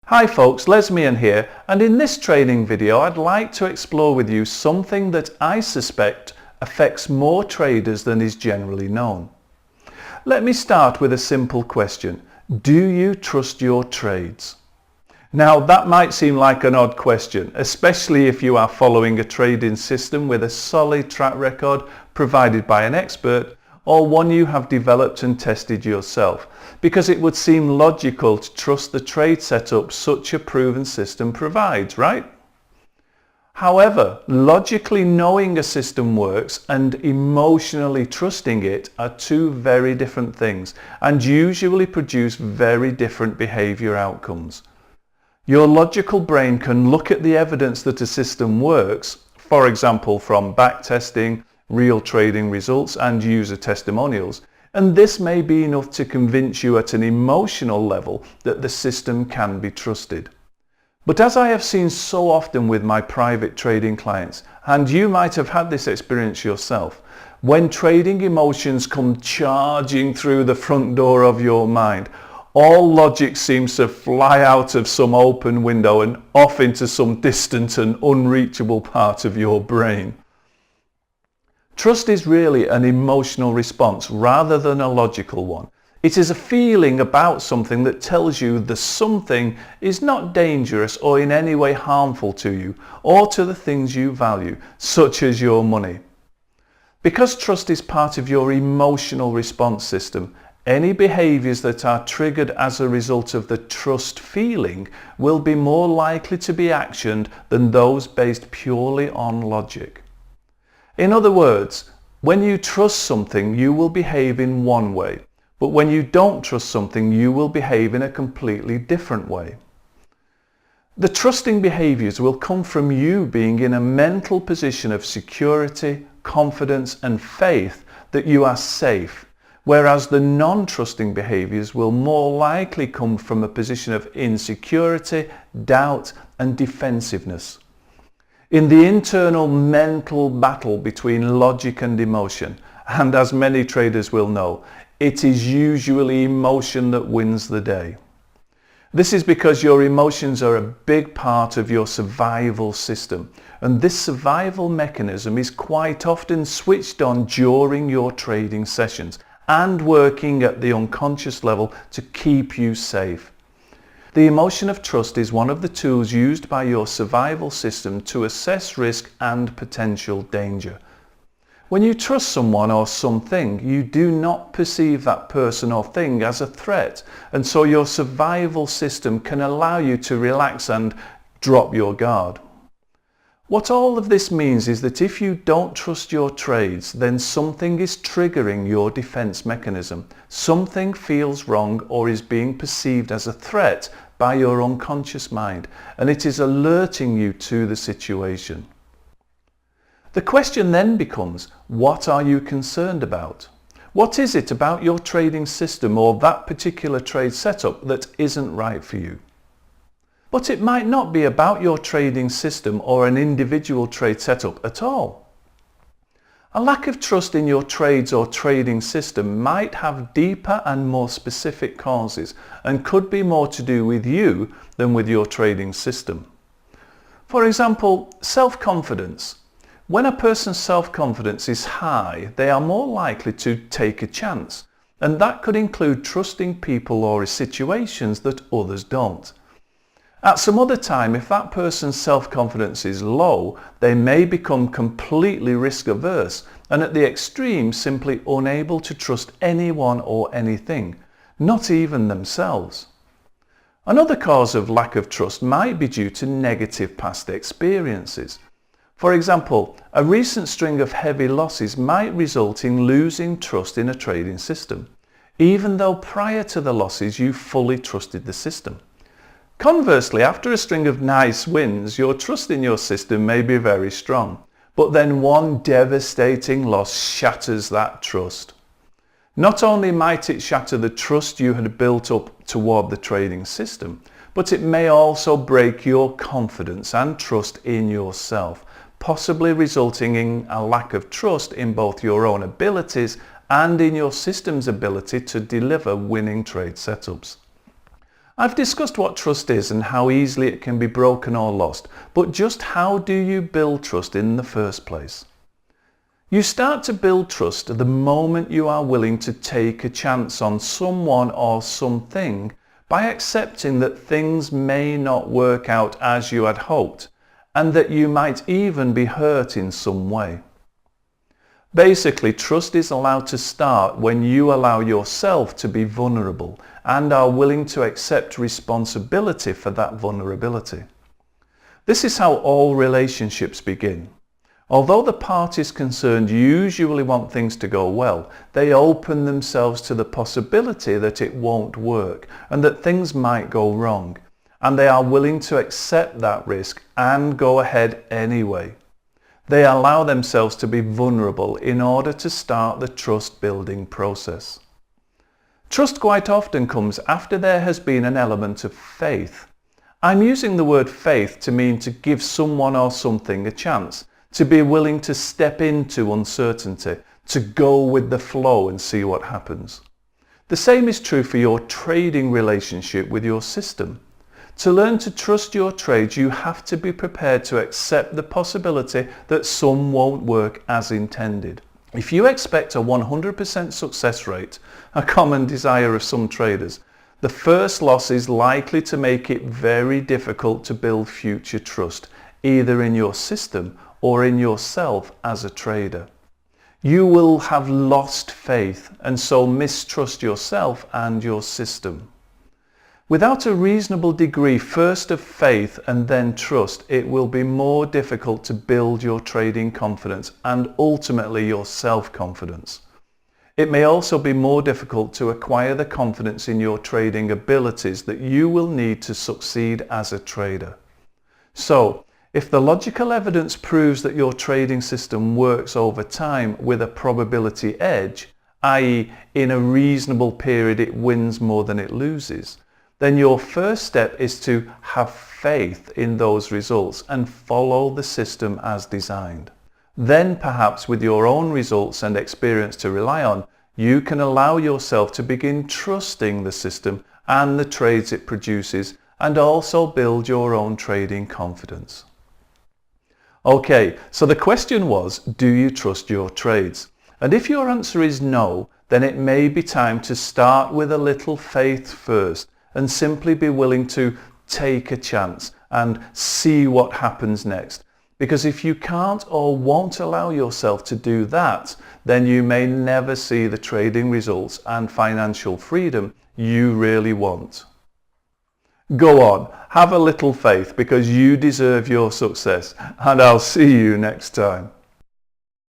Hi folks, Les Meehan here, and in this training video I'd like to explore with you something that I suspect affects more traders than is generally known. Let me start with a simple question. Do you trust your trades? Now that might seem like an odd question, especially if you are following a trading system with a solid track record provided by an expert, or one you have developed and tested yourself, because it would seem logical to trust the trade setup such a proven system provides, right? However, logically knowing a system works and emotionally trusting it are two very different things and usually produce very different behavior outcomes. Your logical brain can look at the evidence that a system works, for example from backtesting, real trading results and user testimonials, and this may be enough to convince you at an emotional level that the system can be trusted. But as I have seen so often with my private trading clients, and you might have had this experience yourself, when trading emotions come charging through the front door of your mind, all logic seems to fly out of some open window and off into some distant and unreachable part of your brain. Trust is really an emotional response rather than a logical one. It is a feeling about something that tells you the something is not dangerous or in any way harmful to you or to the things you value, such as your money. Because trust is part of your emotional response system, any behaviours that are triggered as a result of the trust feeling will be more likely to be actioned than those based purely on logic. In other words, when you trust something, you will behave in one way, but when you don't trust something, you will behave in a completely different way. The trusting behaviours will come from you being in a mental position of security, confidence and faith that you are safe, whereas the non-trusting behaviours will more likely come from a position of insecurity, doubt and defensiveness. In the internal mental battle between logic and emotion, and as many traders will know, it is usually emotion that wins the day. This is because your emotions are a big part of your survival system, and this survival mechanism is quite often switched on during your trading sessions and working at the unconscious level to keep you safe. The emotion of trust is one of the tools used by your survival system to assess risk and potential danger. When you trust someone or something, you do not perceive that person or thing as a threat, and so your survival system can allow you to relax and drop your guard. What all of this means is that if you don't trust your trades, then something is triggering your defense mechanism. Something feels wrong or is being perceived as a threat by your unconscious mind, and it is alerting you to the situation. The question then becomes, what are you concerned about? What is it about your trading system or that particular trade setup that isn't right for you? But it might not be about your trading system or an individual trade setup at all. A lack of trust in your trades or trading system might have deeper and more specific causes and could be more to do with you than with your trading system. For example, self-confidence. When a person's self-confidence is high, they are more likely to take a chance, and that could include trusting people or situations that others don't. At some other time, if that person's self-confidence is low, they may become completely risk-averse and at the extreme simply unable to trust anyone or anything, not even themselves. Another cause of lack of trust might be due to negative past experiences. For example, a recent string of heavy losses might result in losing trust in a trading system, even though prior to the losses you fully trusted the system. Conversely, after a string of nice wins, your trust in your system may be very strong, but then one devastating loss shatters that trust. Not only might it shatter the trust you had built up toward the trading system, but it may also break your confidence and trust in yourself, possibly resulting in a lack of trust in both your own abilities and in your system's ability to deliver winning trade setups. I've discussed what trust is and how easily it can be broken or lost, but just how do you build trust in the first place? You start to build trust the moment you are willing to take a chance on someone or something by accepting that things may not work out as you had hoped, and that you might even be hurt in some way. Basically, trust is allowed to start when you allow yourself to be vulnerable and are willing to accept responsibility for that vulnerability. This is how all relationships begin. Although the parties concerned usually want things to go well, they open themselves to the possibility that it won't work and that things might go wrong, and they are willing to accept that risk and go ahead anyway. They allow themselves to be vulnerable in order to start the trust building process. Trust quite often comes after there has been an element of faith. I'm using the word faith to mean to give someone or something a chance, to be willing to step into uncertainty, to go with the flow and see what happens. The same is true for your trading relationship with your system. To learn to trust your trades, you have to be prepared to accept the possibility that some won't work as intended. If you expect a 100% success rate, a common desire of some traders, the first loss is likely to make it very difficult to build future trust, either in your system or in yourself as a trader. You will have lost faith and so mistrust yourself and your system. Without a reasonable degree first of faith and then trust, it will be more difficult to build your trading confidence and ultimately your self-confidence. It may also be more difficult to acquire the confidence in your trading abilities that you will need to succeed as a trader. So, if the logical evidence proves that your trading system works over time with a probability edge, i.e. in a reasonable period it wins more than it loses, then your first step is to have faith in those results and follow the system as designed. Then perhaps with your own results and experience to rely on, you can allow yourself to begin trusting the system and the trades it produces and also build your own trading confidence. Okay, so the question was, do you trust your trades? And if your answer is no, then it may be time to start with a little faith first and simply be willing to take a chance and see what happens next. Because if you can't or won't allow yourself to do that, then you may never see the trading results and financial freedom you really want. Go on, have a little faith because you deserve your success, and I'll see you next time.